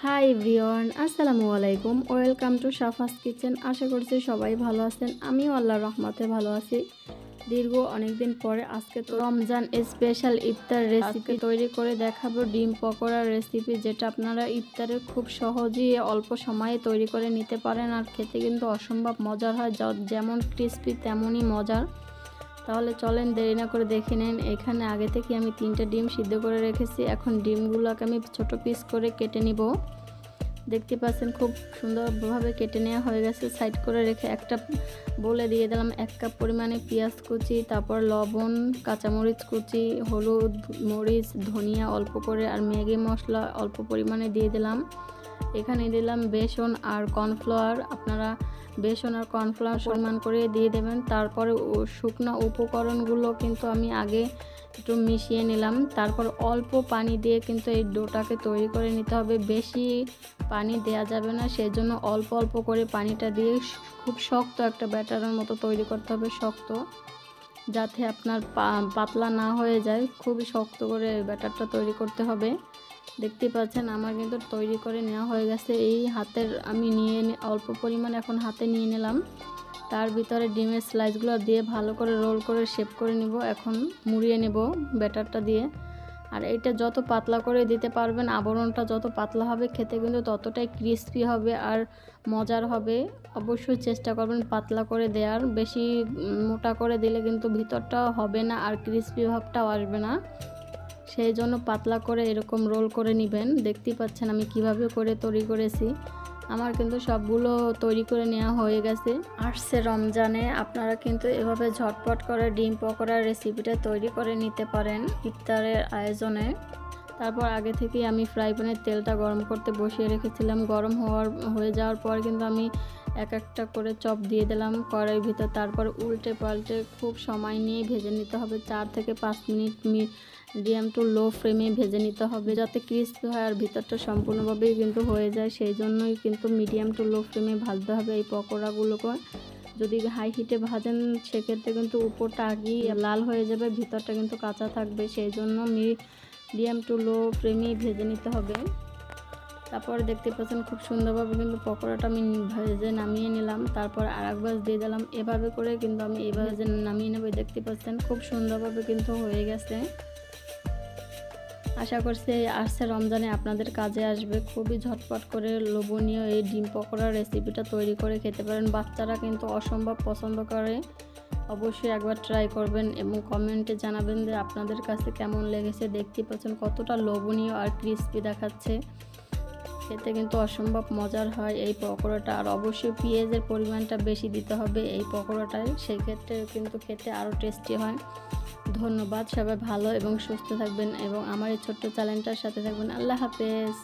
High everyone, আসসালামু আলাইকুম। Welcome to Safa's kitchen. আশা করছি সবাই ভালো আছেন। আমিও আল্লাহর রহমতে ভালো আছি। দীর্ঘ অনেকদিন পরে আজকে তো রমজান স্পেশাল ইফতার রেসিপি তৈরি করে দেখাবো। ডিম পকোড়ার রেসিপি, যেটা আপনারা ইফতারে খুব সহজেই অল্প সময়ে তৈরি করে নিতে পারেন, আর খেতে কিন্তু অসম্ভব মজার হয়। যেমন ক্রিস্পি তেমনই মজার। তাহলে চলেন দেরি না করে দেখে নেন। এখানে আগে থেকে আমি 3টে ডিম সিদ্ধ করে রেখেছি। এখন ডিমগুলোকে আমি ছোট পিস করে কেটে নিব। দেখতে পাচ্ছেন খুব সুন্দরভাবে কেটে নেওয়া হয়ে গেছে। সাইড করে রেখে একটা বলে দিয়ে দিলাম 1 কাপ পরিমাণে পেঁয়াজ কুচি, তারপর লবণ, কাঁচামরিচ কুচি, হলুদ, মরিচ, ধনিয়া অল্প করে, আর ম্যাগি মশলা অল্প পরিমাণে দিয়ে দিলাম। এখানে দিলাম বেসন আর কর্নফ্লাওয়ার। আপনারা বেসন আর কর্নফ্লাওয়ার পরিমাণ করে দিয়ে দেবেন। তারপরে শুকনো উপকরণগুলো কিন্তু আমি আগে একটু মিশিয়ে নিলাম। তারপর অল্প পানি দিয়ে কিন্তু এই ডোটাকে তৈরি করে নিতে হবে। বেশি পানি দেয়া যাবে না, সেই জন্য অল্প অল্প করে পানিটা দিয়ে খুব শক্ত একটা ব্যাটারের মতো তৈরি করতে হবে। শক্ত, যাতে আপনার পাতলা না হয়ে যায়, খুবই শক্ত করে ব্যাটারটা তৈরি করতে হবে। দেখতে পাচ্ছেন আমার কিন্তু তৈরি করে নেওয়া হয়ে গেছে। এই হাতের আমি অল্প পরিমাণ এখন হাতে নিয়ে নিলাম। তার ভিতরে ডিমের স্লাইসগুলো দিয়ে ভালো করে রোল করে শেপ করে নিব। এখন মুড়িয়ে নেব ব্যাটারটা দিয়ে। আর এটা যত পাতলা করে দিতে পারবেন, আবরণটা যত পাতলা হবে, খেতে কিন্তু ততটাই ক্রিস্পি হবে আর মজার হবে। অবশ্যই চেষ্টা করবেন পাতলা করে দেওয়ার। বেশি মোটা করে দিলে কিন্তু ভিতরটা হবে না আর ক্রিস্পি ভাবটাও আসবে না। সেই জন্য পাতলা করে এরকম রোল করে নেবেন। দেখতেই পাচ্ছেন আমি কিভাবে করে তৈরি করেছি। আমার কিন্তু সবগুলো তৈরি করে নেওয়া হয়ে গেছে। আসছে রমজানে, আপনারা কিন্তু এভাবে ঝটপট করে ডিম পকোড়ার রেসিপিটা তৈরি করে নিতে পারেন ইফতারের আয়োজনে। তারপর আগে থেকেই আমি ফ্রাই প্যানের তেলটা গরম করতে বসিয়ে রেখেছিলাম। গরম হয়ে যাওয়ার পর কিন্তু আমি এক একটা করে চপ দিয়ে দিলাম কড়াইয়ের ভিতর। তারপর উল্টে পাল্টে খুব সময় নিয়ে ভেজে নিতে হবে। 4 থেকে 5 মিনিট মিডিয়াম টু লো ফ্লেমে ভেজে নিতে হবে, যাতে ক্রিস্পি হয় আর ভিতরটা সম্পূর্ণভাবেই কিন্তু হয়ে যায়। সেই জন্যই কিন্তু মিডিয়াম টু লো ফ্লেমে ভাজতে হবে এই পকোড়াগুলোকে। যদি হাই হিটে ভাজেন সেক্ষেত্রে কিন্তু উপরটা আগেই লাল হয়ে যাবে, ভিতরটা কিন্তু কাঁচা থাকবে। সেই জন্য মিডিয়াম টু লো ফ্লেমেই ভেজে নিতে হবে। তারপর দেখতে পাচ্ছেন খুব সুন্দরভাবে কিন্তু পকোড়াটা আমি ভেজে নামিয়ে নিলাম। তারপর আরেক ভাঁজ দিয়ে দিলাম। এভাবে করে কিন্তু আমি এইভাবে নামিয়ে নেব। দেখতে পাচ্ছেন খুব সুন্দরভাবে কিন্তু হয়ে গেছে। আশা করছি আসছে রমজানে আপনাদের কাজে আসবে। খুবই ঝটপট করে লোভনীয় এই ডিম পকোড়ার রেসিপিটা তৈরি করে খেতে পারেন। বাচ্চারা কিন্তু অসম্ভব পছন্দ করে। অবশ্যই একবার ট্রাই করবেন এবং কমেন্টে জানাবেন যে আপনাদের কাছে কেমন লেগেছে। দেখতে পাচ্ছেন কতটা লোভনীয় আর ক্রিস্পি দেখাচ্ছে। খেতে কিন্তু অসম্ভব মজার হয় এই পকোড়াটা। আর অবশ্যই পেঁয়াজের পরিমাণটা বেশি দিতে হবে এই পকোড়াটায়, সেই ক্ষেত্রে কিন্তু খেতে আরও টেস্টি হয়। ধন্যবাদ। সবাই ভালো এবং সুস্থ থাকবেন এবং আমার এই ছোট্ট চ্যানেলটার সাথে থাকবেন। আল্লাহ হাফেজ।